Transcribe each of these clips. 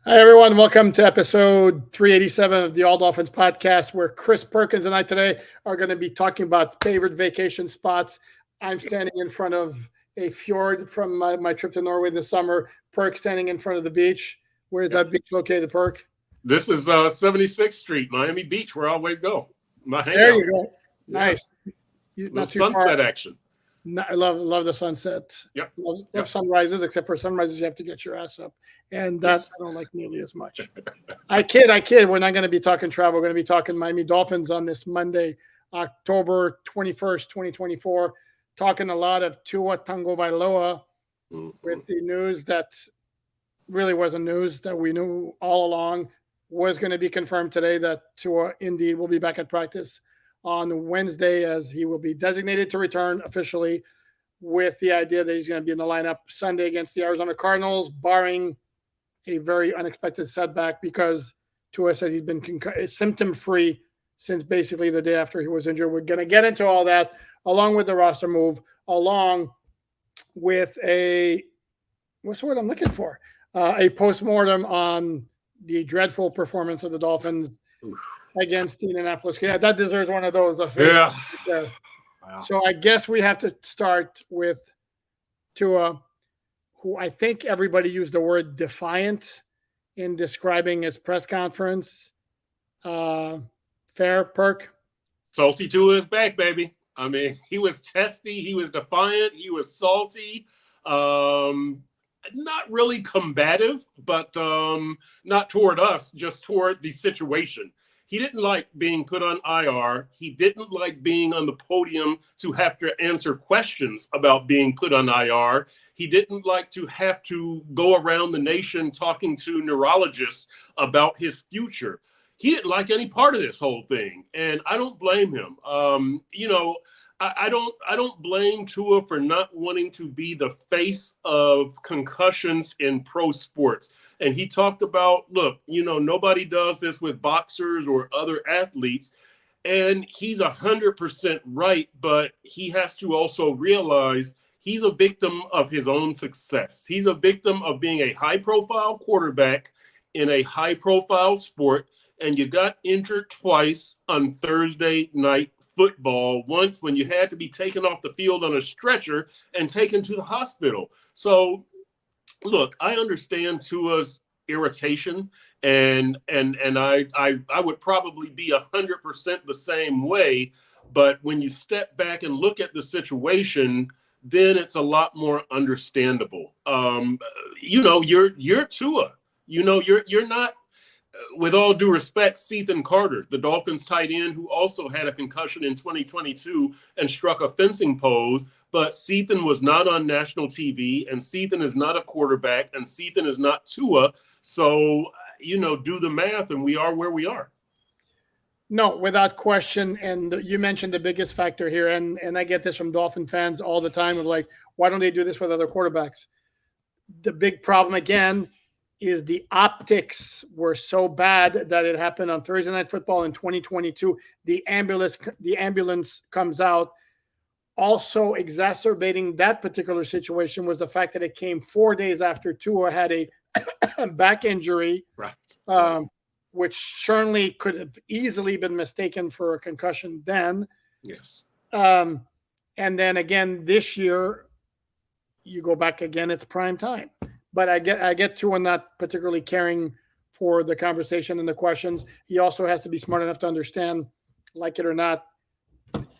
Hi, everyone. Welcome to episode 387 of the All Dolphins podcast, where Chris Perkins and I today are going to be talking about favorite vacation spots. I'm standing in front of a fjord from my trip to Norway this summer. Perk standing in front of the beach. Where's that beach located, Perk? This is 76th Street, Miami Beach, where I always go. My hangout. There you go. Yeah. Nice. Not too sunset far. Action. No, I love the sunset. Yep. Love sunrises, except for sunrises, you have to get your ass up. And that I don't like nearly as much. I kid. We're not going to be talking travel. We're going to be talking Miami Dolphins on this Monday, October 21st, 2024. Talking a lot of Tua Tagovailoa with the news that really wasn't news, that we knew all along was going to be confirmed today, that Tua indeed will be back at practice on Wednesday, as he will be designated to return officially, with the idea that he's going to be in the lineup Sunday against the Arizona Cardinals, barring a very unexpected setback, because Tua says he's been symptom-free since basically the day after he was injured. We're going to get into all that, along with the roster move, along with what's the word I'm looking for? A postmortem on the dreadful performance of the Dolphins against Indianapolis. Yeah, that deserves one of those. Yeah. Wow. So I guess we have to start with Tua, who I think everybody used the word defiant in describing his press conference. Fair, Perk? Salty Tua is back, baby. I mean, he was testy, he was defiant, he was salty. Not really combative, but not toward us, just toward the situation. He didn't like being put on IR. He didn't like being on the podium to have to answer questions about being put on IR. He didn't like to have to go around the nation talking to neurologists about his future. He didn't like any part of this whole thing, and I don't blame him. I don't blame Tua for not wanting to be the face of concussions in pro sports. And he talked about, look, nobody does this with boxers or other athletes. And he's 100% right, but he has to also realize he's a victim of his own success. He's a victim of being a high-profile quarterback in a high-profile sport, and you got injured twice on Thursday night football, once when you had to be taken off the field on a stretcher and taken to the hospital. So, look, I understand Tua's irritation, and I would probably be 100% the same way. But when you step back and look at the situation, then it's a lot more understandable. You're Tua. You're not. With all due respect, Ethan Carter, the Dolphins tight end, who also had a concussion in 2022 and struck a fencing pose. But Ethan was not on national TV, and Ethan is not a quarterback, and Ethan is not Tua. So, do the math, and we are where we are. No, without question. And you mentioned the biggest factor here, and I get this from Dolphin fans all the time, of like, why don't they do this with other quarterbacks? The big problem, again, is the optics were so bad that it happened on Thursday Night Football in 2022. The ambulance comes out. Also exacerbating that particular situation was the fact that it came 4 days after Tua had a back injury, right. Which certainly could have easily been mistaken for a concussion then. Yes. And then again this year, you go back again, it's prime time. But I get Tua not particularly caring for the conversation and the questions. He also has to be smart enough to understand, like it or not,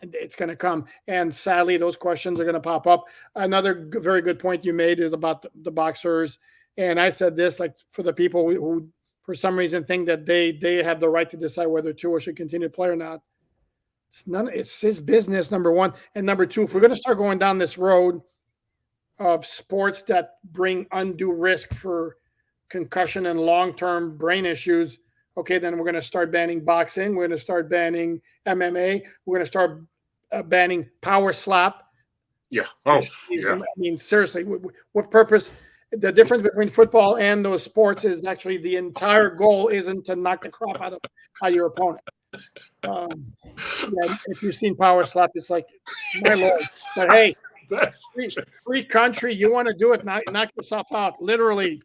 it's going to come. And sadly, those questions are going to pop up. Another very good point you made is about the boxers. And I said this, like, for the people who for some reason think that they have the right to decide whether Tua should continue to play or not. It's his business, number one. And number two, if we're going to start going down this road of sports that bring undue risk for concussion and long-term brain issues, okay, then we're going to start banning boxing. We're going to start banning MMA. We're going to start banning power slap. Yeah. I mean, seriously, what purpose? The difference between football and those sports is actually the entire goal isn't to knock the crap out of your opponent. If you've seen power slap, it's like, my Lord. But hey, free country, you want to do it, knock yourself out, literally.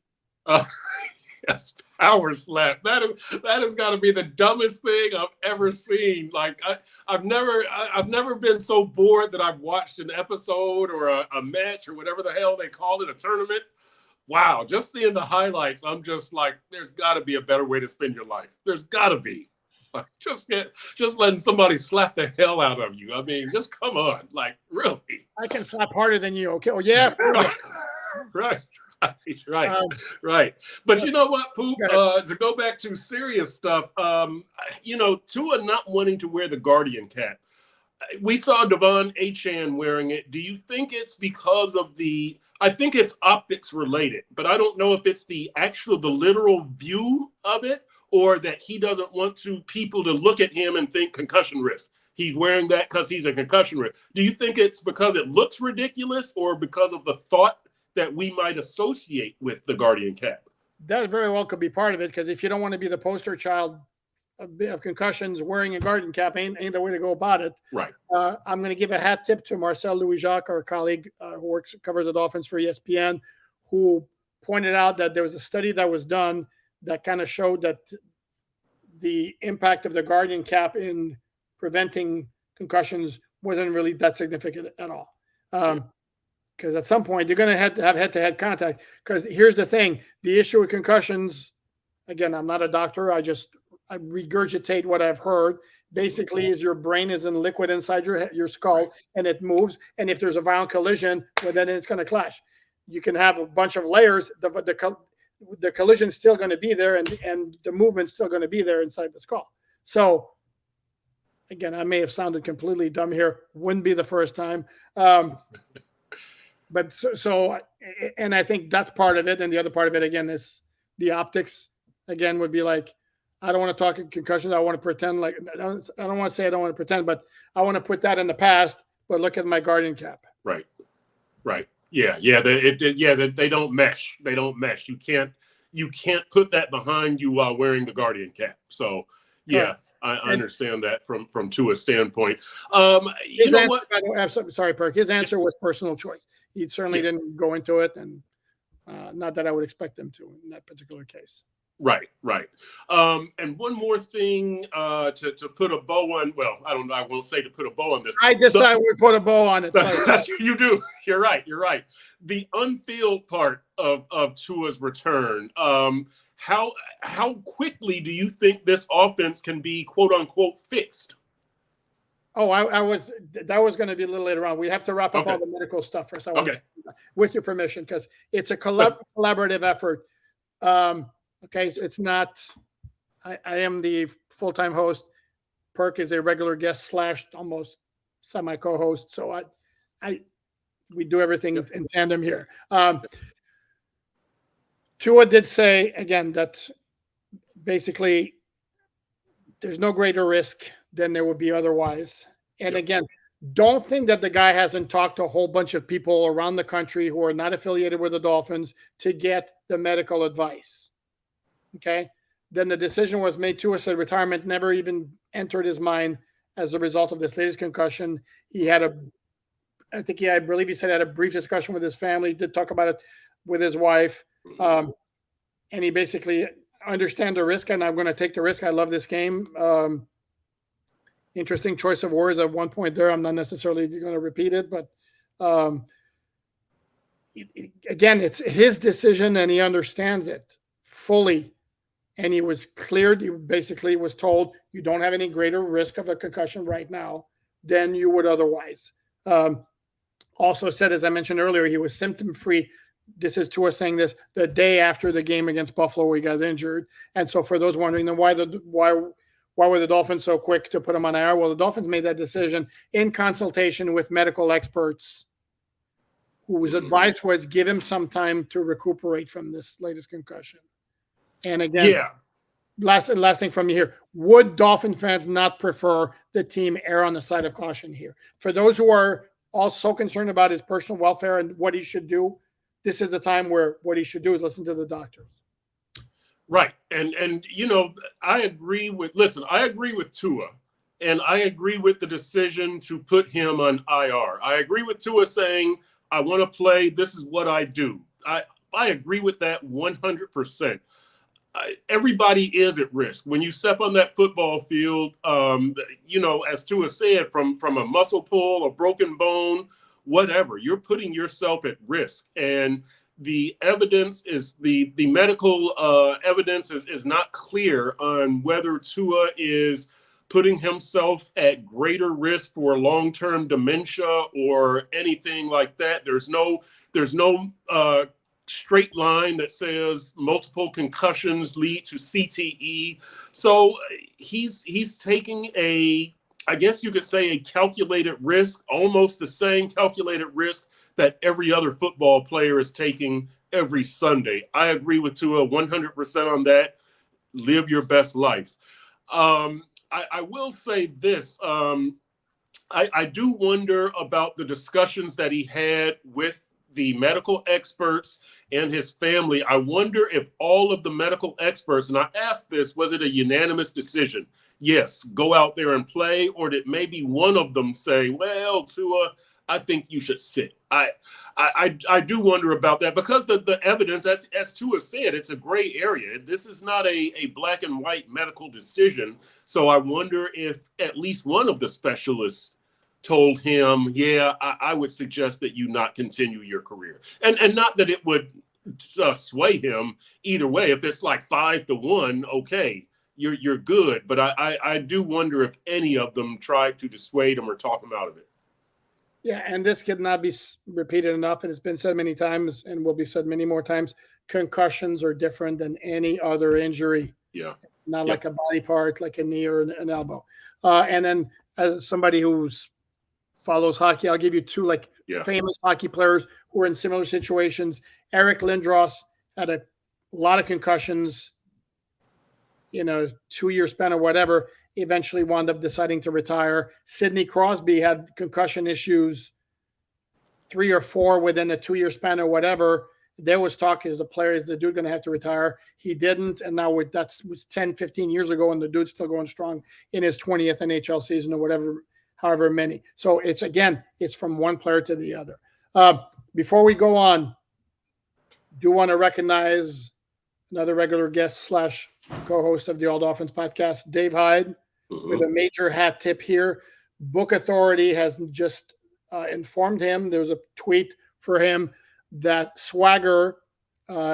Yes. Power slap. That has got to be the dumbest thing I've ever seen. Like I've never been so bored that I've watched an episode or a match or whatever the hell they call it, a tournament. Wow, just seeing the highlights, I'm just like, there's got to be a better way to spend your life. There's got to be. Like, just letting somebody slap the hell out of you. I mean, just come on, like really. I can slap harder than you. Okay. Oh yeah. Right. Right. But you know what, Poop? To go back to serious stuff, Tua not wanting to wear the Guardian cap. We saw Devon Achane wearing it. Do you think it's because of I think it's optics related, but I don't know if it's the literal view of it or that he doesn't want people to look at him and think concussion risk. He's wearing that because he's a concussion risk. Do you think it's because it looks ridiculous or because of the thought that we might associate with the Guardian cap? That very well could be part of it, because if you don't want to be the poster child of concussions, wearing a Guardian cap ain't the way to go about it. Right. I'm going to give a hat tip to Marcel Louis-Jacques, our colleague who covers the Dolphins for ESPN, who pointed out that there was a study that was done that kind of showed that the impact of the Guardian cap in preventing concussions wasn't really that significant at all. Because at some point you're going to have head-to-head contact. Because here's the thing: the issue with concussions. Again, I'm not a doctor. I regurgitate what I've heard. Basically, is your brain is in liquid inside your skull, and it moves. And if there's a violent collision, well, then it's going to clash. You can have a bunch of layers. The collision's still going to be there, and the movement's still going to be there inside the skull. So, again, I may have sounded completely dumb here. Wouldn't be the first time. But so, and I think that's part of it. And the other part of it, again, is the optics. Again, would be like, I don't want to talk concussions. I want to pretend like, I don't want to say I don't want to pretend, but I want to put that in the past, but look at my Guardian cap. Right. Yeah. They don't mesh. They don't mesh. You can't put that behind you while wearing the Guardian cap. So yeah. I understand that from Tua's standpoint. His answer, by the way, I'm sorry, Perk. His answer was personal choice. He certainly didn't go into it, and not that I would expect him to in that particular case. Right. And one more thing to put a bow on. Well, I don't know. I won't say to put a bow on this. I decided we put a bow on it. You do. You're right. The unfield part of Tua's return. How quickly do you think this offense can be quote unquote fixed? Oh, that was going to be a little later on. We have to wrap up all the medical stuff first. With your permission, because it's a collaborative effort. Okay, so it's not. I am the full-time host. Perk is a regular guest / almost semi co-host. So we do everything in tandem here. Tua did say again that basically there's no greater risk than there would be otherwise. And again, don't think that the guy hasn't talked to a whole bunch of people around the country who are not affiliated with the Dolphins to get the medical advice. Okay. Then the decision was made. Tua said retirement never even entered his mind as a result of this latest concussion. I believe he said he had a brief discussion with his family, did talk about it with his wife. And he basically understand the risk, and I'm going to take the risk. I love this game. Interesting choice of words at one point there. I'm not necessarily going to repeat it, but again, it's his decision and he understands it fully. And he was cleared. He basically was told you don't have any greater risk of a concussion right now than you would otherwise. Also said, as I mentioned earlier, he was symptom-free. This is Tua saying this the day after the game against Buffalo where he got injured. And so for those wondering, then why were the Dolphins so quick to put him on IR? Well, the Dolphins made that decision in consultation with medical experts whose advice was give him some time to recuperate from this latest concussion. And again, last thing from you here, would Dolphin fans not prefer the team err on the side of caution here? For those who are all so concerned about his personal welfare and what he should do, this is the time where what he should do is listen to the doctors. Right. And I agree with Tua, and I agree with the decision to put him on IR. I agree with Tua saying, I want to play. This is what I do. I agree with that 100%. everybody is at risk when you step on that football field. As Tua said, from a muscle pull, a broken bone, whatever, you're putting yourself at risk. And the evidence is the medical evidence is not clear on whether Tua is putting himself at greater risk for long-term dementia or anything like that. There's no straight line that says multiple concussions lead to CTE. So he's taking I guess you could say, a calculated risk, almost the same calculated risk that every other football player is taking every Sunday. I agree with Tua 100% on that. Live your best life. I will say this. I do wonder about the discussions that he had with the medical experts and his family. I wonder if all of the medical experts, and I asked this, was it a unanimous decision? Yes, go out there and play, or did maybe one of them say, well, Tua, I think you should sit? I do wonder about that, because the evidence, as Tua said, it's a gray area. This is not a black and white medical decision. So I wonder if at least one of the specialists told him, yeah, I would suggest that you not continue your career. And not that it would sway him either way. If it's like 5-1, okay, you're good. But I do wonder if any of them tried to dissuade him or talk him out of it. Yeah, and this cannot be repeated enough, and it's been said many times and will be said many more times. Concussions are different than any other injury. Yeah. Not like a body part, like a knee or an elbow. And then, as somebody who follows hockey, I'll give you two famous hockey players who are in similar situations. Eric Lindros had a lot of concussions, 2-year span or whatever. Eventually wound up deciding to retire. Sidney Crosby had concussion issues 3 or 4 within a 2-year span or whatever. There was talk as a player, is the dude going to have to retire? He didn't. And now that was 10, 15 years ago, and the dude's still going strong in his 20th NHL season or whatever, however many. So it's from one player to the other. Before we go on, do want to recognize another regular guest / co-host of the All Dolphins podcast, Dave Hyde, with a major hat tip here. Book Authority has just informed him, there was a tweet for him, that Swagger,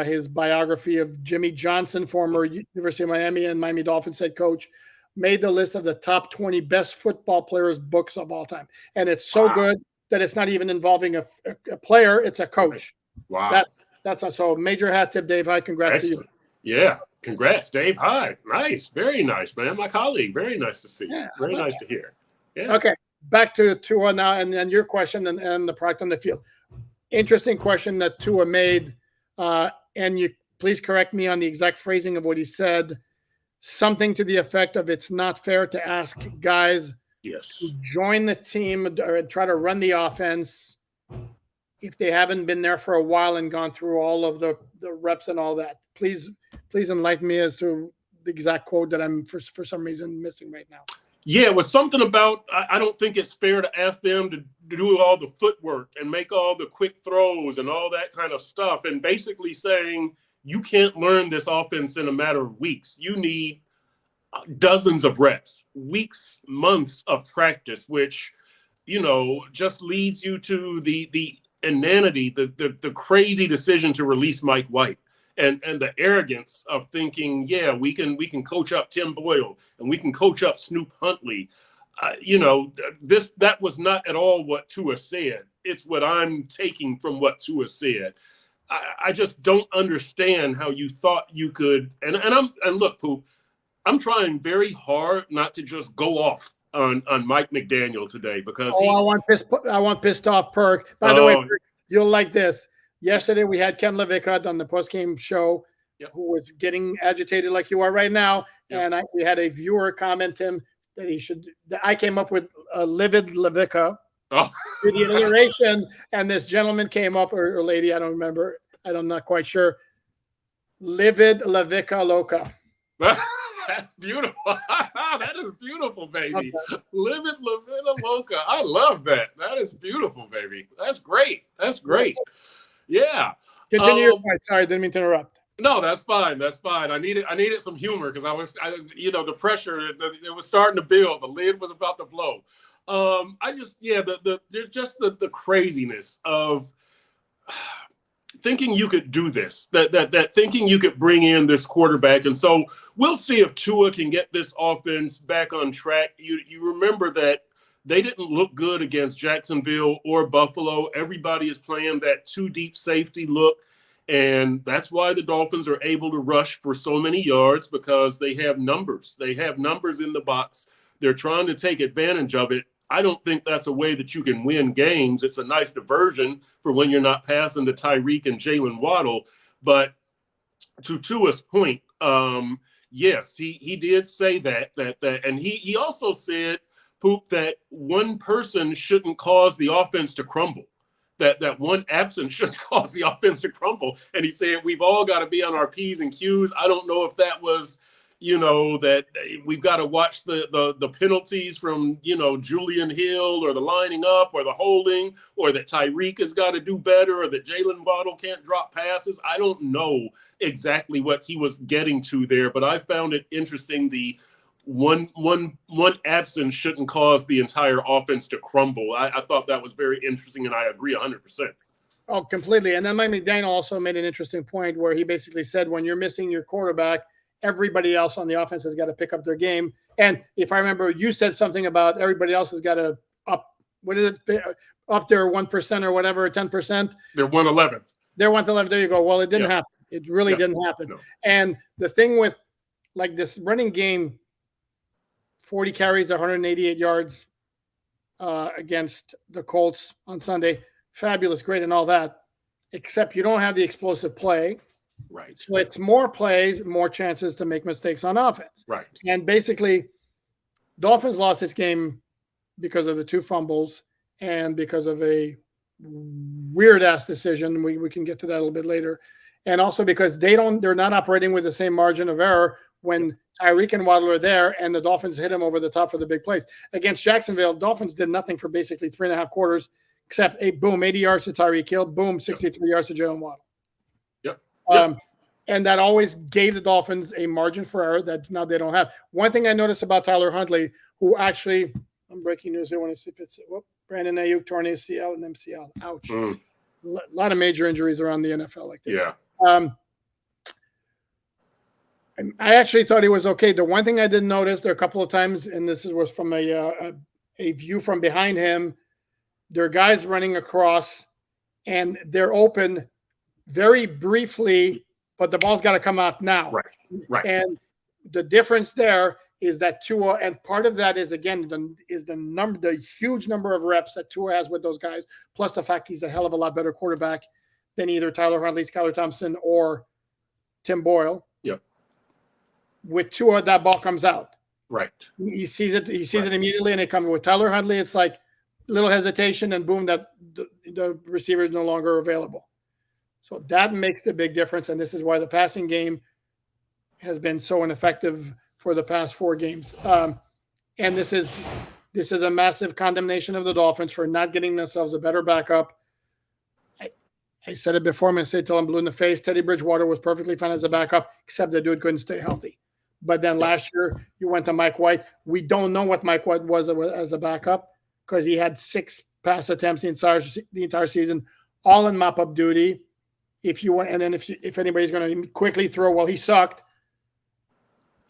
his biography of Jimmy Johnson, former University of Miami and Miami Dolphins head coach, made the list of the top 20 best football players books of all time. And it's so good that it's not even involving a player, it's a coach. Wow. That's so major hat tip, Dave Hyde. Congrats. Excellent. To you. Yeah. Congrats, Dave Hyde. Nice. Very nice, man. My colleague. Very nice to see. Yeah, very nice to hear. Yeah. Okay. Back to Tua now, and then your question and the product on the field. Interesting question that Tua made. And you please correct me on the exact phrasing of what he said. Something to the effect of, it's not fair to ask guys to join the team or try to run the offense if they haven't been there for a while and gone through all of the reps and all that. Please enlighten me as to the exact quote that I'm for some reason missing right now. Yeah, it was something about, I don't think it's fair to ask them to do all the footwork and make all the quick throws and all that kind of stuff. And basically saying, you can't learn this offense in a matter of weeks. You need dozens of reps, weeks, months of practice, which, just leads you to the inanity, the crazy decision to release Mike White. And the arrogance of thinking, yeah, we can coach up Tim Boyle and we can coach up Snoop Huntley. That was not at all what Tua said. It's what I'm taking from what Tua said. I just don't understand how you thought you could. And look, Poop, I'm trying very hard not to just go off on Mike McDaniel today, because I want pissed off Perk. By the way, Perk, you'll like this. Yesterday, we had Ken Levick on the postgame show, who was getting agitated like you are right now. And we had a viewer comment him that I came up with a livid Levica, the alliteration, and this gentleman came up, or lady, I don't remember, I'm not quite sure. Livid Levica Loca. That's beautiful. That is beautiful, baby. Okay. Livid Levica Loca. I love that. That is beautiful, baby. That's great. Yeah. Continue your point. Sorry, didn't mean to interrupt. No, that's fine. That's fine. I needed some humor because I was, the pressure, it was starting to build. The lid was about to blow. There's just the craziness of thinking you could do this, that thinking you could bring in this quarterback. And so we'll see if Tua can get this offense back on track. You remember that they didn't look good against Jacksonville or Buffalo. Everybody is playing that two deep safety look. And that's why the Dolphins are able to rush for so many yards, because they have numbers. They have numbers in the box. They're trying to take advantage of it. I don't think that's a way that you can win games. It's a nice diversion for when you're not passing to Tyreek and Jalen Waddle. But to Tua's point, yes, he did say that, and he also said, Poop, that one person shouldn't cause the offense to crumble. That one absence should cause the offense to crumble. And he said, we've all got to be on our P's and Q's. I don't know if that was, that we've got to watch the penalties from, Julian Hill, or the lining up, or the holding, or that Tyreek has got to do better, or that Jalen Waddle can't drop passes. I don't know exactly what he was getting to there, but I found it interesting. The one absence shouldn't cause the entire offense to crumble. I thought that was very interesting, and I agree 100%. Oh, completely. And then Mike McDaniel also made an interesting point where he basically said, when you're missing your quarterback, everybody else on the offense has got to pick up their game. And if I remember, you said something about everybody else has got to up their 1% or whatever, 10%. They're 111th. They're 111th. There you go. Well, it didn't happen. It really didn't happen. No. And the thing with like this running game, 40 carries, 188 yards against the Colts on Sunday. Fabulous, great, and all that, except you don't have the explosive play. Right. So it's more plays, more chances to make mistakes on offense. Right. And basically, Dolphins lost this game because of the two fumbles and because of a weird-ass decision. We can get to that a little bit later. And also because they're not operating with the same margin of error when Tyreek and Waddle are there and the Dolphins hit him over the top for the big plays. Against Jacksonville, Dolphins did nothing for basically 3.5 quarters, except boom, 80 yards to Tyreek Hill, boom, 63 yards to Jalen Waddle. Yep. And that always gave the Dolphins a margin for error that now they don't have. One thing I noticed about Tyler Huntley, who actually, I'm breaking news here, want to see if it's, Brandon Ayuk torn ACL and MCL. Ouch. A lot of major injuries around the NFL like this. Yeah. I actually thought he was okay. The one thing I didn't notice, there are a couple of times, and this was from a view from behind him, there are guys running across, and they're open very briefly, but the ball's got to come out now. Right. And the difference there is that Tua, and part of that is, again, the huge number of reps that Tua has with those guys, plus the fact he's a hell of a lot better quarterback than either Tyler Huntley, Skylar Thompson, or Tim Boyle. Yep. With Tua, that ball comes out. Right. He sees it. He sees it immediately, and it comes. With Tyler Huntley, it's like a little hesitation, and boom, that the receiver is no longer available. So that makes the big difference, and this is why the passing game has been so ineffective for the past 4 games. And this is a massive condemnation of the Dolphins for not getting themselves a better backup. I said it before. I'm going to say it till I'm blue in the face. Teddy Bridgewater was perfectly fine as a backup, except the dude couldn't stay healthy. But then last year, you went to Mike White. We don't know what Mike White was as a backup because he had 6 pass attempts the entire season, all in mop-up duty. If anybody's going to quickly throw, well, he sucked.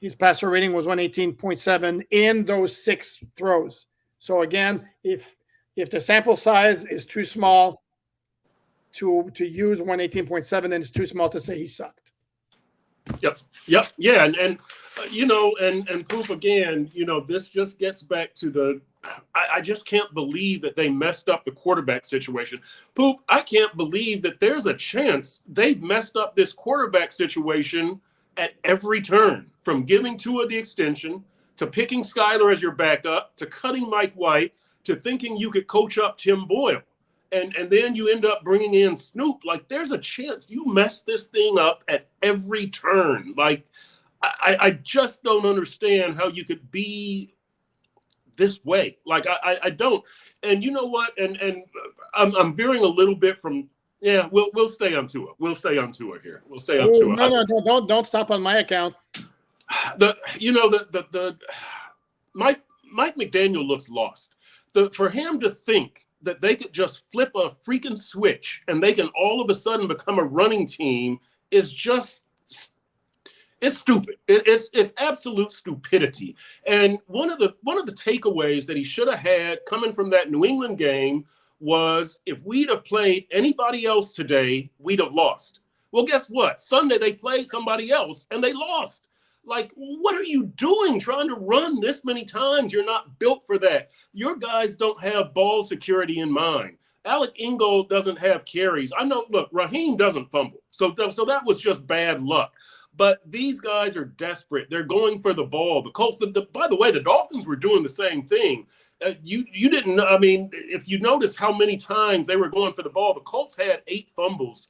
His passer rating was 118.7 in those 6 throws. So again, if the sample size is too small to use 118.7, then it's too small to say he sucked. Yep. Yeah. And Poop, again, this just gets back to I just can't believe that they messed up the quarterback situation. Poop, I can't believe that there's a chance they've messed up this quarterback situation at every turn, from giving Tua the extension, to picking Skylar as your backup, to cutting Mike White, to thinking you could coach up Tim Boyle. And then you end up bringing in Snoop. Like, there's a chance you mess this thing up at every turn. Like, I just don't understand how you could be this way. Like, I don't. And you know what? And I'm veering a little bit from Yeah, we'll stay on Tua. We'll stay on Tua here. We'll stay on Oh, Tua. no, don't stop on my account. The Mike McDaniel looks lost. For him to think that they could just flip a freaking switch and they can all of a sudden become a running team is just, it's stupid. It's absolute stupidity. And one of the takeaways that he should have had coming from that New England game was, if we'd have played anybody else today, we'd have lost. Well, guess what? Sunday they played somebody else and they lost. Like, what are you doing trying to run this many times? You're not built for that. Your guys don't have ball security in mind. Alec Ingold doesn't have carries. I know, look, Raheem doesn't fumble. So that was just bad luck. But these guys are desperate. They're going for the ball. The Colts, by the way, the Dolphins were doing the same thing. You didn't, I mean, if you notice how many times they were going for the ball, the Colts had 8 fumbles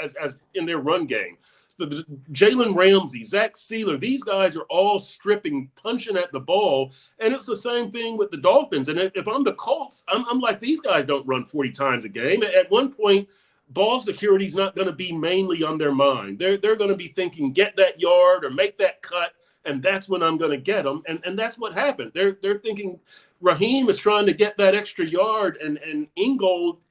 as in their run game. So Jalen Ramsey, Zach Sealer, these guys are all stripping, punching at the ball. And it's the same thing with the Dolphins. And if I'm the Colts, I'm like, these guys don't run 40 times a game. At one point, ball security is not going to be mainly on their mind. They're going to be thinking, get that yard or make that cut, and that's when I'm going to get them. And that's what happened. They're thinking Raheem is trying to get that extra yard, and Ingold,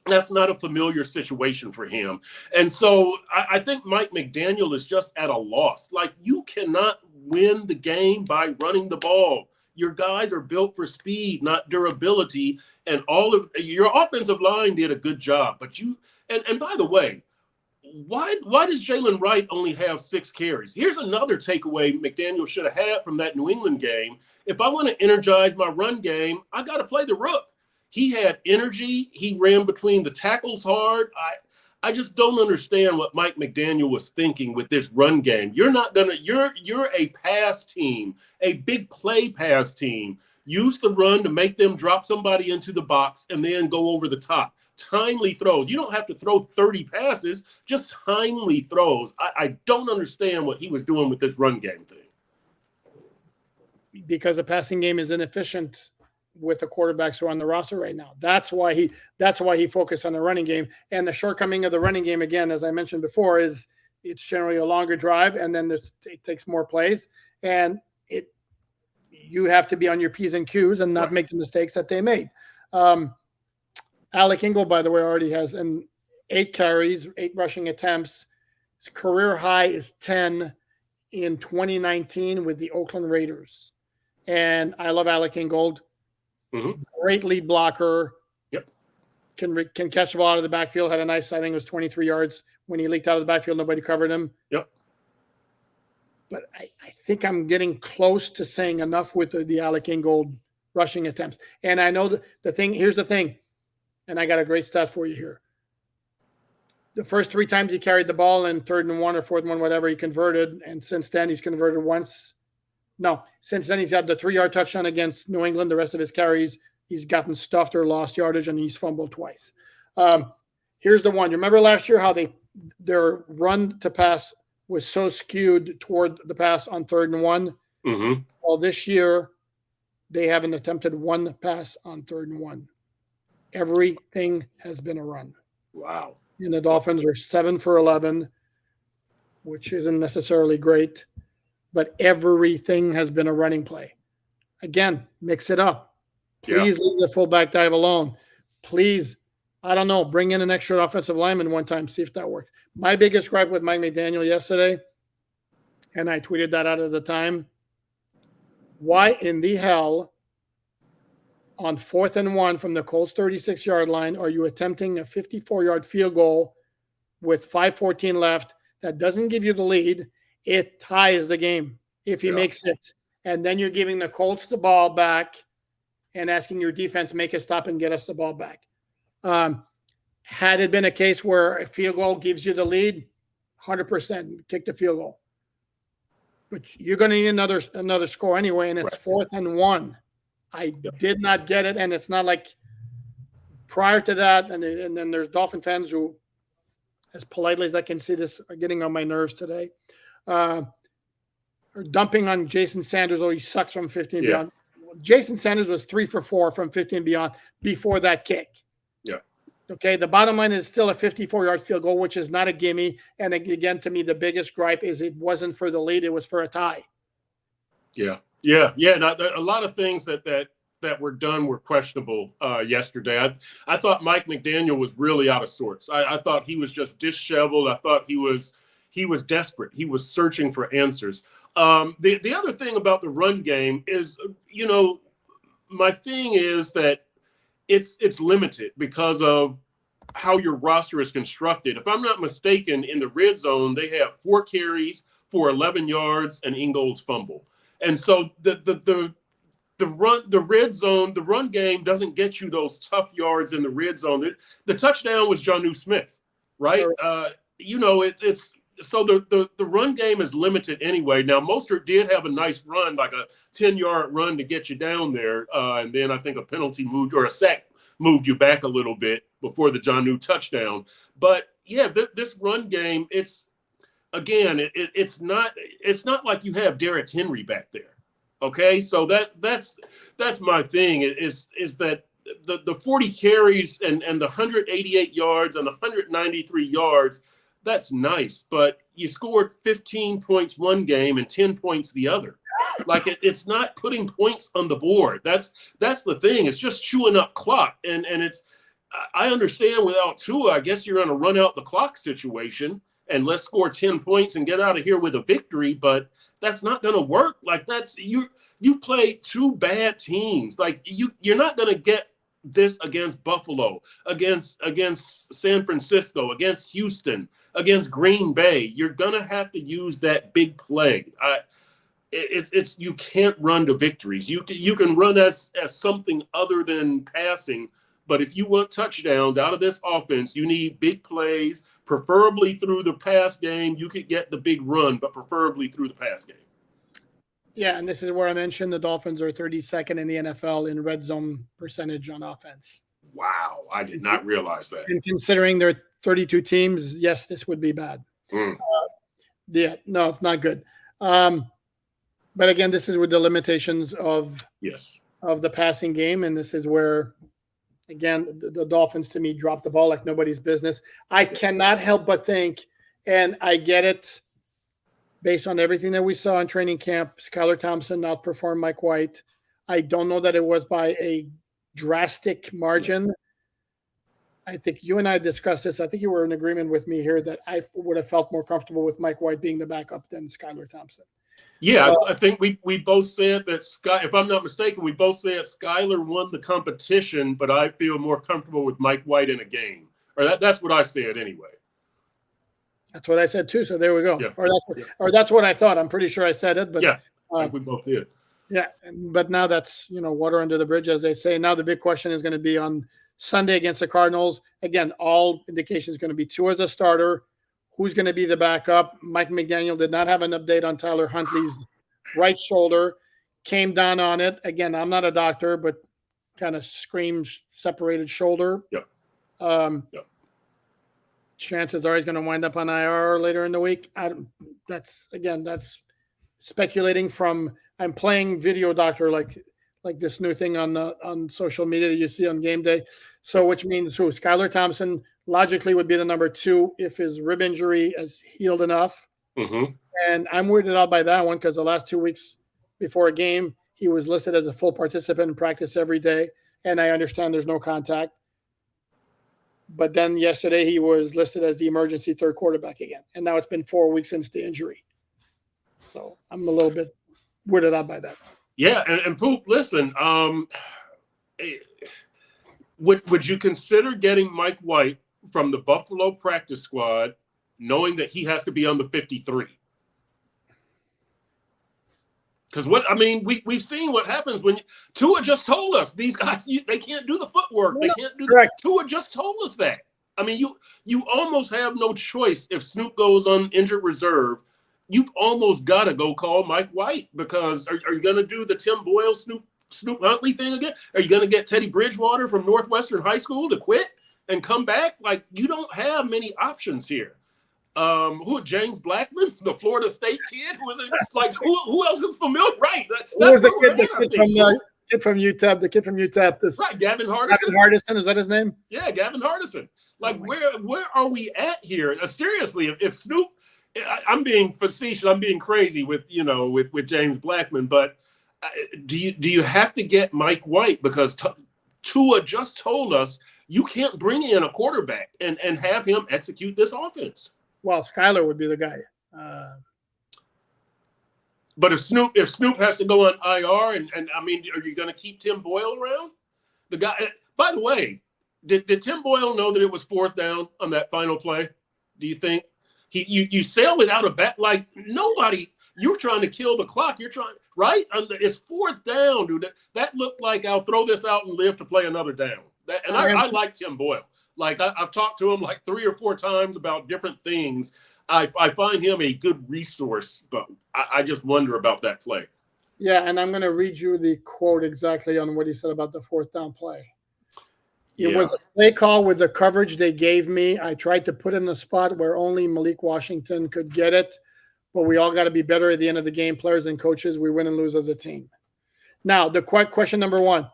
that's not a familiar situation for him. And so I think Mike McDaniel is just at a loss. Like, you cannot win the game by running the ball. Your guys are built for speed, not durability. And all of your offensive line did a good job. But and by the way, why does Jalen Wright only have 6 carries? Here's another takeaway McDaniel should have had from that New England game. If I want to energize my run game, I got to play the rook. He had energy. He ran between the tackles hard. I just don't understand what Mike McDaniel was thinking with this run game. You're a pass team, a big play pass team. Use the run to make them drop somebody into the box and then go over the top. Timely throws. You don't have to throw 30 passes, just timely throws. I don't understand what he was doing with this run game thing. Because the passing game is inefficient with the quarterbacks who are on the roster right now. That's why he focused on the running game. And the shortcoming of the running game, again, as I mentioned before, is it's generally a longer drive, and then it takes more plays, and you have to be on your P's and Q's and not make the mistakes that they made. Alec Ingold, by the way, already has 8 carries, 8 rushing attempts. His career high is 10 in 2019 with the Oakland Raiders. And I love Alec Ingold. Mm-hmm. Great lead blocker. Yep. Can catch the ball out of the backfield. Had a nice, I think it was 23 yards when he leaked out of the backfield. Nobody covered him. Yep. But I think I'm getting close to saying enough with the Alec Ingold rushing attempts. And I know here's the thing, and I got a great stat for you here. The first 3 times he carried the ball in 3rd and 1 or 4th and 1, whatever, he converted. And since then, he's converted once. No, since then, he's had the 3-yard touchdown against New England. The rest of his carries, he's gotten stuffed or lost yardage, and he's fumbled twice. Here's the one. You remember last year how their run to pass was so skewed toward the pass on 3rd and 1? Mm-hmm. Well, this year, they haven't attempted 1 pass on 3rd and 1. Everything has been a run. Wow. And the Dolphins are 7 for 11, which isn't necessarily great, but everything has been a running play. Again, mix it up. Please leave the fullback dive alone. Please, I don't know, bring in an extra offensive lineman one time, see if that works. My biggest gripe with Mike McDaniel yesterday, and I tweeted that out at the time, why in the hell on 4th and 1 from the Colts 36-yard line are you attempting a 54-yard field goal with 5:14 left that doesn't give you the lead? It ties the game if he makes it. And then you're giving the Colts the ball back and asking your defense, make a stop and get us the ball back. Had it been a case where a field goal gives you the lead, 100% kick the field goal. But you're going to need another score anyway, and it's 4th and 1. I did not get it, and it's not like prior to that, and then there's Dolphin fans who, as politely as I can see this, are getting on my nerves today. Or dumping on Jason Sanders, he sucks from 15 beyond. Jason Sanders was 3 for 4 from 15 beyond before that kick. Yeah. Okay, the bottom line is still a 54-yard field goal, which is not a gimme. And again, to me, the biggest gripe is it wasn't for the lead; it was for a tie. Yeah. Now, a lot of things that were done were questionable yesterday. I thought Mike McDaniel was really out of sorts. I thought he was just disheveled. I thought he was desperate. He was searching for answers. The other thing about the run game is, my thing is that it's limited because of how your roster is constructed. If I'm not mistaken, in the red zone, they have 4 carries for 11 yards and Ingold's fumble. And so the red zone, the run game doesn't get you those tough yards in the red zone. The touchdown was Jonnu Smith, right? Sure. It's so the run game is limited anyway. Now, Mostert did have a nice run, like a 10-yard run to get you down there. And then I think a penalty a sack moved you back a little bit before the Jonnu touchdown. But yeah, this run game, it's not like you have Derrick Henry back there. Okay. So that's my thing is that the 40 carries and the 188 yards and the 193 yards, that's nice, but you scored 15 points one game and 10 points the other. Like it's not putting points on the board. That's the thing. It's just chewing up clock. And I understand without Tua, I guess you're going to run out the clock situation and let's score 10 points and get out of here with a victory. But that's not going to work. Like you played 2 bad teams. Like you're not going to get this against Buffalo, against San Francisco, against Houston, against Green Bay. You're gonna have to use that big play. You can't run to victories. You can run as something other than passing, but if you want touchdowns out of this offense, you need big plays, preferably through the pass game. You could get the big run, but preferably through the pass game. Yeah, and this is where I mentioned the Dolphins are 32nd in the NFL in red zone percentage on offense. Wow, I did not realize that. And considering there are 32 teams, yes, this would be bad. No, it's not good. But again, this is with the limitations of the passing game, and this is where, again, the Dolphins to me dropped the ball like nobody's business. I cannot help but think, and I get it, based on everything that we saw in training camp, Skylar Thompson outperformed Mike White. I don't know that it was by a drastic margin. I think you and I discussed this. I think you were in agreement with me here that I would have felt more comfortable with Mike White being the backup than Skylar Thompson. Yeah, I think we both said that if I'm not mistaken, we both said Skylar won the competition, but I feel more comfortable with Mike White in a game. Or that's what I said anyway. That's what I said too. So there we go. Yeah. Or that's what I thought. I'm pretty sure I said it, but yeah, I think we both did. Yeah, but now that's water under the bridge, as they say. Now the big question is going to be on Sunday against the Cardinals. Again, all indications going to be Tua as a starter. Who's going to be the backup? Mike McDaniel did not have an update on Tyler Huntley's right shoulder. Came down on it. Again, I'm not a doctor, but kind of screams separated shoulder. Yep. Chances are he's going to wind up on IR later in the week. That's speculating from. I'm playing video doctor like this new thing on social media that you see on game day. So which means Skylar Thompson logically would be the number 2 if his rib injury is healed enough. Mm-hmm. And I'm weirded out by that one because the last 2 weeks before a game, he was listed as a full participant in practice every day. And I understand there's no contact. But then yesterday he was listed as the emergency third quarterback again. And now it's been 4 weeks since the injury. So I'm a little bit weirded out by that. Yeah, and Poop, listen, would you consider getting Mike White from the Buffalo practice squad, knowing that he has to be on the 53? Because we've seen what happens when Tua just told us these guys they can't do the footwork. They can't do that. Tua just told us that. I mean, you almost have no choice if Snoop goes on injured reserve. You've almost got to go call Mike White because are you going to do the Tim Boyle Snoop Huntley thing again? Are you going to get Teddy Bridgewater from Northwestern High School to quit and come back? Like, you don't have many options here. James Blackman, the Florida State kid, who else is familiar? Right. Who was the kid kid from UTEP. The kid from UTEP. Right, Gavin Hardison. Gavin Hardison, is that his name? Yeah, Gavin Hardison. Like, where are we at here? Seriously, if Snoop, I'm being facetious, I'm being crazy with James Blackman, but do you have to get Mike White, because Tua just told us you can't bring in a quarterback and have him execute this offense. Well, Skyler would be the guy. But if Snoop has to go on IR, and I mean, are you going to keep Tim Boyle around? The guy. By the way, did Tim Boyle know that it was 4th down on that final play? Do you think you sailed it out of bat like nobody? You're trying to kill the clock. You're trying, right? It's 4th down, dude. That looked like I'll throw this out and live to play another down. I like Tim Boyle. Like I've talked to him like 3 or 4 times about different things. I find him a good resource, but I just wonder about that play. Yeah, and I'm going to read you the quote exactly on what he said about the 4th down play. It was a play call with the coverage they gave me. I tried to put in a spot where only Malik Washington could get it, but we all got to be better at the end of the game, players and coaches. We win and lose as a team. Now, the question number 1.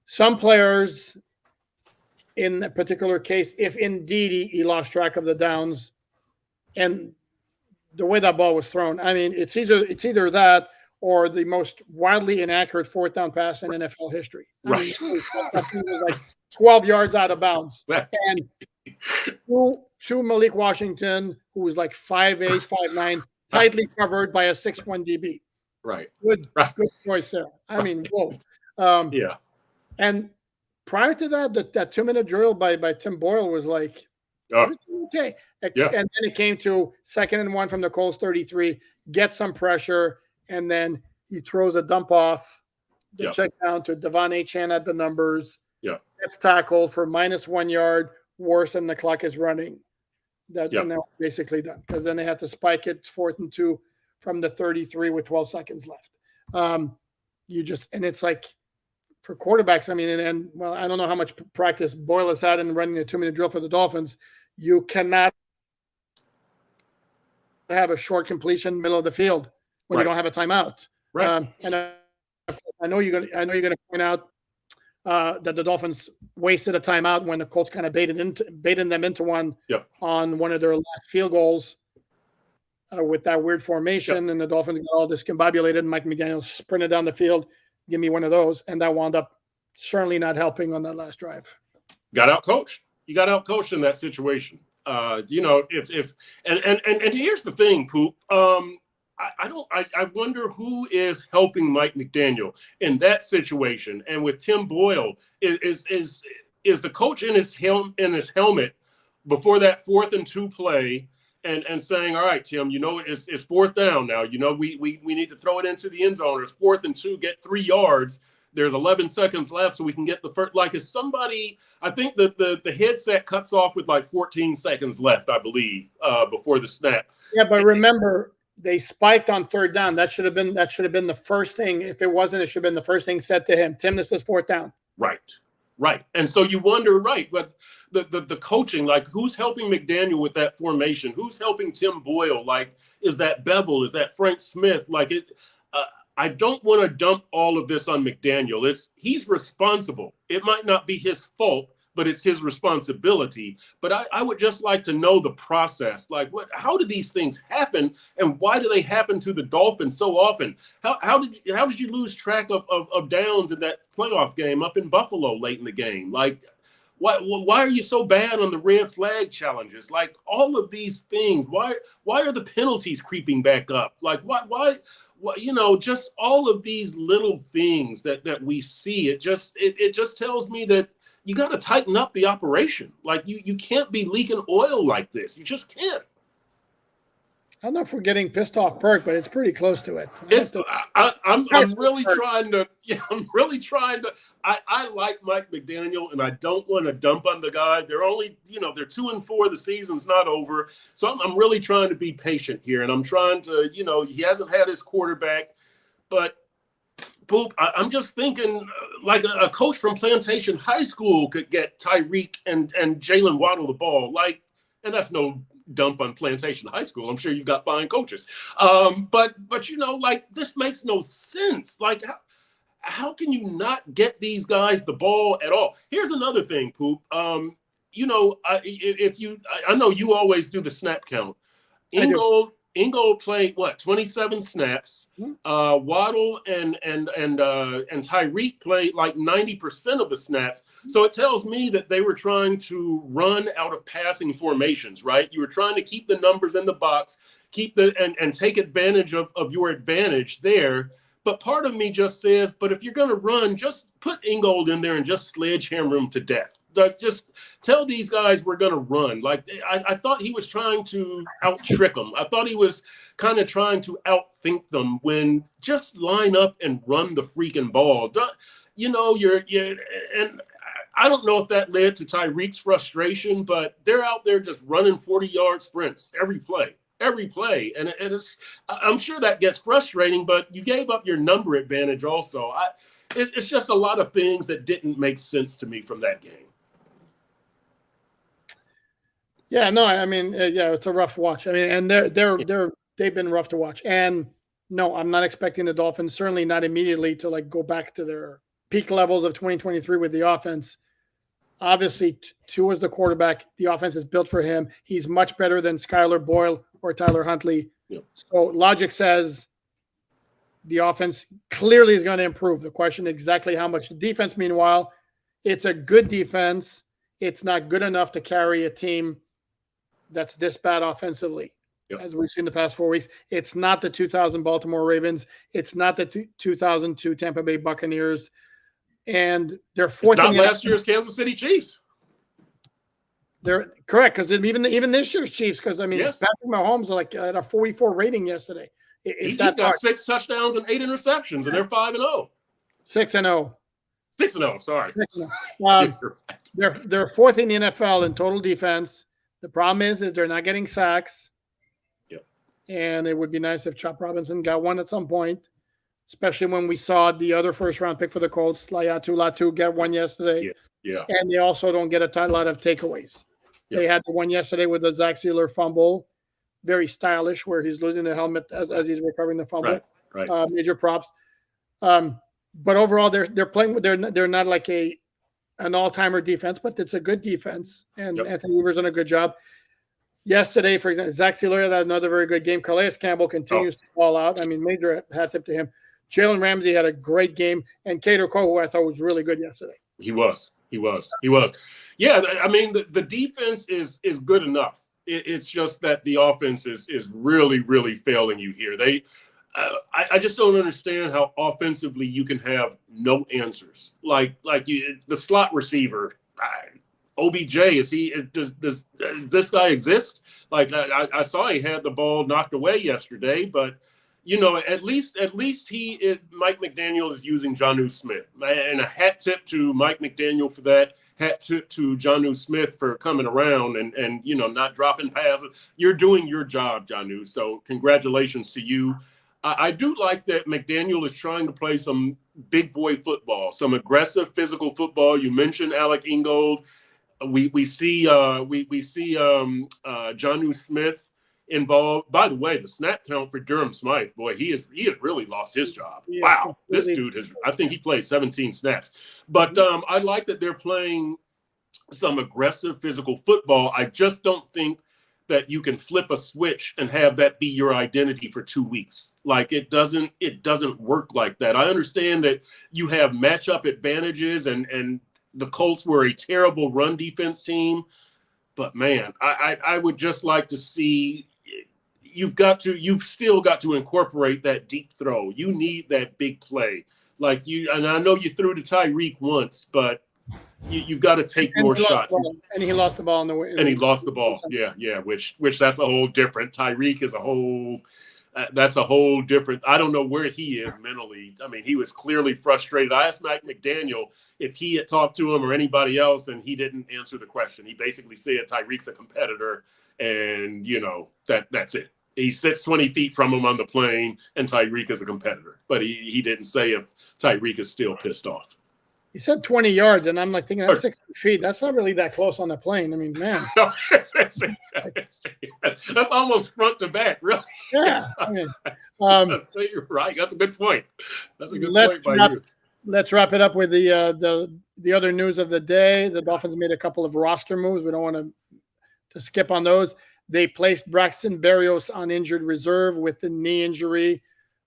Some players, in a particular case, if indeed he lost track of the downs and the way that ball was thrown, I mean, it's either that or the most wildly inaccurate 4th down pass in NFL history. Right. I mean, that thing was like 12 yards out of bounds. And to Malik Washington, who was like 5'8", 5'9", tightly covered by a 6'1" DB. Right. Good choice there. I mean, whoa. Yeah. And prior to that 2-minute drill by Tim Boyle was like, okay. Yeah. And then it came to 2nd and 1 from the Colts 33, get some pressure, and then he throws a dump off the check down to Devon Achane at the numbers. Yeah. Gets tackled for -1 yard, worse than the clock is running. And they're basically done, because then they had to spike it. It's 4th and 2 from the 33 with 12 seconds left. And it's like, for quarterbacks, I mean, and I don't know how much practice Boyle has had in running a 2-minute drill for the Dolphins. You cannot have a short completion middle of the field when you don't have a timeout. Right. And I know you're going to point out that the Dolphins wasted a timeout when the Colts kind of baited them into one on one of their last field goals with that weird formation, and the Dolphins got all discombobulated. Mike McDaniel sprinted down the field, give me one of those, and that wound up certainly not helping on that last drive. Got out coached. You got out coached in that situation. If here's the thing, Poop. I wonder who is helping Mike McDaniel in that situation. And with Tim Boyle, is the coach in his helmet before that 4th and 2 play and saying, all right, Tim, it's 4th down now. We need to throw it into the end zone. It's 4th and 2, get 3 yards. There's 11 seconds left, so we can get the first. Like, is somebody? I think that the headset cuts off with like 14 seconds left, I believe, before the snap. Yeah, but remember, they spiked on 3rd down. That should have been the first thing. If it wasn't, it should have been the first thing said to him. Tim, this is 4th down. Right. And so you wonder, right? But the coaching, like, who's helping McDaniel with that formation? Who's helping Tim Boyle? Like, is that Bevel? Is that Frank Smith? Like it. I don't want to dump all of this on McDaniel. He's responsible. It might not be his fault, but it's his responsibility. But I would just like to know the process. Like, how do these things happen, and why do they happen to the Dolphins so often? How did you lose track of downs in that playoff game up in Buffalo late in the game? Like, why are you so bad on the red flag challenges? Like, all of these things. Why are the penalties creeping back up? Like, why? Just all of these little things that we see, it just tells me that you got to tighten up the operation. Like, you can't be leaking oil like this. You just can't. I don't know if we're getting pissed off Perk, but it's pretty close to it. I'm really trying to. Yeah, I'm really trying to. I like Mike McDaniel, and I don't want to dump on the guy. They're only, they're 2-4. The season's not over, so I'm really trying to be patient here, and I'm trying to, he hasn't had his quarterback, but Poop, I'm just thinking like a coach from Plantation High School could get Tyreek and Jalen Waddle the ball, like, and that's no dump on Plantation High School. I'm sure you got fine coaches. But like, this makes no sense. Like, how can you not get these guys the ball at all? Here's another thing, Poop. You know, I know you always do the snap count. Ingold played what, 27 snaps. Waddle and Tyreek played like 90% of the snaps. So it tells me that they were trying to run out of passing formations, right? You were trying to keep the numbers in the box, and take advantage of your advantage there. But part of me just says, but if you're going to run, just put Ingold in there and just sledgehammer him to death. Just tell these guys we're going to run. Like, I thought he was trying to out-trick them. I thought he was kind of trying to outthink them when just line up and run the freaking ball. You know, and I don't know if that led to Tyreek's frustration, but they're out there just running 40-yard sprints every play. And I'm sure that gets frustrating, but you gave up your number advantage also. It's just a lot of things that didn't make sense to me from that game. Yeah, no, I mean, yeah, it's a rough watch. I mean, and they've been rough to watch. And no, I'm not expecting the Dolphins, certainly not immediately, to like go back to their peak levels of 2023 with the offense. Obviously, Tua is the quarterback. The offense is built for him. He's much better than Skylar Boyle or Tyler Huntley. Yep. So logic says the offense clearly is going to improve. The question exactly how much. The defense, meanwhile, it's a good defense. It's not good enough to carry a team that's this bad offensively, as we've seen the past 4 weeks. It's not the 2000 Baltimore Ravens. It's not the 2002 Tampa Bay Buccaneers. And they're fourth. It's not last year's Kansas City Chiefs. They're correct, because even this year's Chiefs, because I mean, Patrick Mahomes like at a 44 rating yesterday. He's got 6 touchdowns and 8 interceptions, and they're 5-0. 6-0. 6-0. Sorry. 6-0. They're fourth in the NFL in total defense. The problem is they're not getting sacks. Yep. And it would be nice if Chop Robinson got one at some point, especially when we saw the other first-round pick for the Colts, Latu, get one yesterday. Yeah. And they also don't get a lot of takeaways. Yep. They had the one yesterday with the Zach Sealer fumble, very stylish, where he's losing the helmet as he's recovering the fumble. Right. Major props. But overall, they're playing. They're not like an all-timer defense, but it's a good defense, and Anthony Weaver's done a good job. Yesterday, for example, Zach Sealer had another very good game. Calais Campbell continues to fall out. I mean, major hat tip to him. Jalen Ramsey had a great game, and Kader Cole, who I thought was really good yesterday. He was. Yeah, I mean, the defense is good enough. It's just that the offense is really, really failing you here. I just don't understand how offensively you can have no answers. Like the slot receiver, OBJ, does this guy exist? Like I saw he had the ball knocked away yesterday, but you know, at least Mike McDaniel is using Jonnu Smith, and a hat tip to Mike McDaniel for that. Hat tip to Jonnu Smith for coming around and you know, not dropping passes. You're doing your job, Jonnu. So congratulations to you. I do like that McDaniel is trying to play some big boy football, some aggressive physical football. You mentioned Alec Ingold. We see Jonnu Smith involved. By the way, the snap count for Durham Smythe, boy, he has really lost his job. Wow, this dude I think he played 17 snaps. But I like that they're playing some aggressive physical football. I just don't think that you can flip a switch and have that be your identity for 2 weeks. Like it doesn't work like that. I understand that you have matchup advantages and the Colts were a terrible run defense team, but man, I would just like to see you've still got to incorporate that deep throw. You need that big play. And I know you threw to Tyreek once, but you've got to take more shots. And he lost the ball in the way. And he lost the ball. Yeah. Which that's a whole different. Tyreek is a whole. That's a whole different. I don't know where he is mentally. I mean, he was clearly frustrated. I asked Mike McDaniel if he had talked to him or anybody else, and he didn't answer the question. He basically said Tyreek's a competitor, and you know that's it. He sits 20 feet from him on the plane, and Tyreek is a competitor. But he didn't say if Tyreek is still pissed off. He said 20 yards, and I'm like thinking that's 60 feet. That's not really that close on the plane. I mean, man. No, that's almost front to back, really. Yeah. I mean, so you're right. That's a good point. That's a good point by you. let's wrap it up with the other news of the day. The Dolphins made a couple of roster moves. We don't want to skip on those. They placed Braxton Berrios on injured reserve with the knee injury.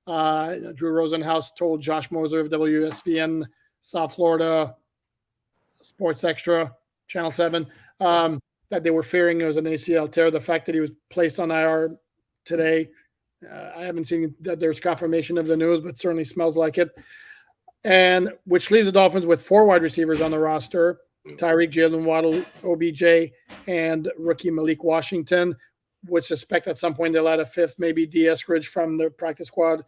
Drew Rosenhaus told Josh Moser of WSVN South Florida Sports Extra, Channel 7, that they were fearing it was an ACL tear. The fact that he was placed on IR today, I haven't seen that there's confirmation of the news, but certainly smells like it. And which leaves the Dolphins with 4 wide receivers on the roster: Tyreek, Jalen Waddle, OBJ, and rookie Malik Washington. Would suspect at some point they'll add a 5th, maybe D. Eskridge from the practice squad,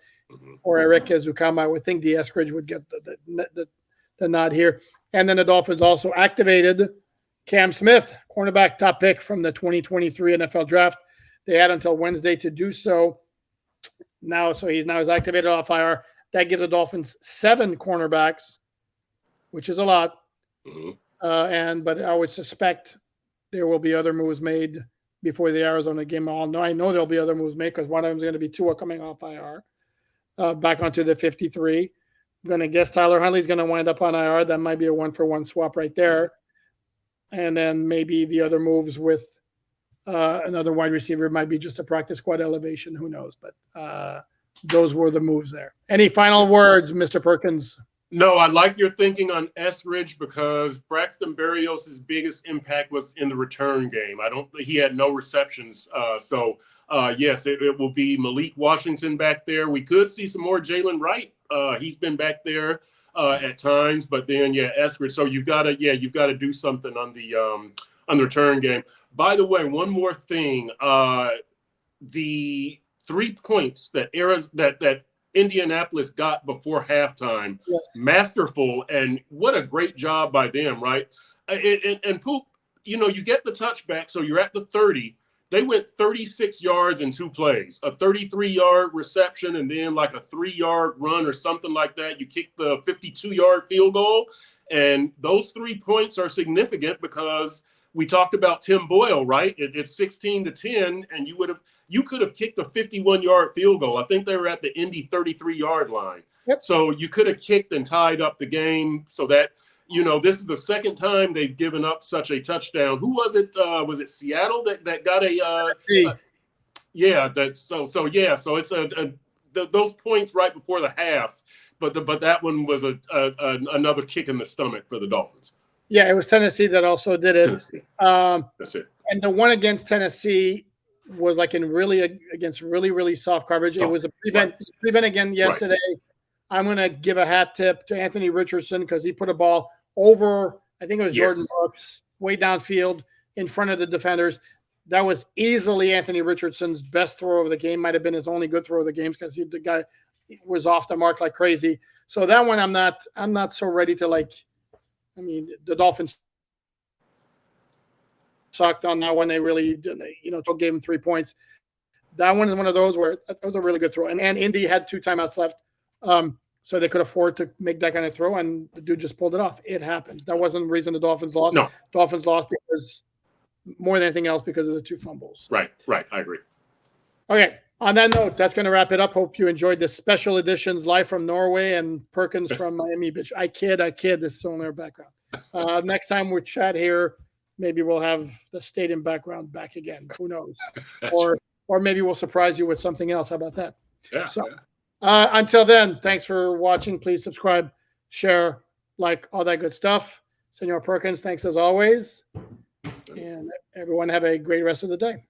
or Eric Ezukama. I would think D. Eskridge would get the nod here. And then the Dolphins also activated Cam Smith, cornerback top pick from the 2023 NFL draft. They had until Wednesday to do so. Now, so he's activated off IR. That gives the Dolphins 7 cornerbacks, which is a lot. But I would suspect there will be other moves made before the Arizona game. I know there'll be other moves made because one of them is going to be Tua coming off IR, back onto the 53. I'm going to guess Tyler Huntley's going to wind up on IR. That might be a 1-for-1 swap right there. And then maybe the other moves with another wide receiver might be just a practice squad elevation. Who knows? But those were the moves there. Any final words, Mr. Perkins? No, I like your thinking on Eskridge because Braxton Berrios' biggest impact was in the return game. He had no receptions. Yes, it will be Malik Washington back there. We could see some more Jalen Wright. He's been back there at times, but then Eskridge. So you've got to do something on the return game. By the way, one more thing. The 3 points that Indianapolis got before halftime, yes, masterful, and what a great job by them, right? And Poop, you get the touchback, so you're at the 30. They went 36 yards in 2 plays, a 33-yard reception, and then like a 3-yard run or something like that. You kick the 52-yard field goal, and those 3 points are significant because we talked about Tim Boyle, right? It's 16-10, and you could have kicked a 51-yard field goal. I think they were at the Indy 33-yard line. Yep. So you could have kicked and tied up the game so that, this is the second time they've given up such a touchdown. Who was it? Was it Seattle that got so it's those points right before the half, but that one was another kick in the stomach for the Dolphins. Yeah, it was Tennessee that also did it. That's it. And the one against Tennessee was like against really soft coverage. It was a prevent again yesterday. Right. I'm going to give a hat tip to Anthony Richardson because he put a ball over, I think it was Jordan Brooks, way downfield in front of the defenders. That was easily Anthony Richardson's best throw of the game. Might have been his only good throw of the game because the guy was off the mark like crazy. So that one I'm not so ready to like. I mean, the Dolphins sucked on that one. They really, gave him 3 points. That one is one of those where that was a really good throw. And Indy had 2 timeouts left, so they could afford to make that kind of throw, and the dude just pulled it off. It happens. That wasn't the reason the Dolphins lost. No. Dolphins lost because, more than anything else, because of the 2 fumbles. Right. I agree. Okay. On that note, that's going to wrap it up. Hope you enjoyed this special editions live from Norway and Perkins from Miami Beach. I kid. This is only our background. Next time we chat here, maybe we'll have the stadium background back again. Who knows? Or maybe we'll surprise you with something else. How about that? Yeah. So until then, thanks for watching. Please subscribe, share, like, all that good stuff. Senor Perkins, thanks as always. And everyone have a great rest of the day.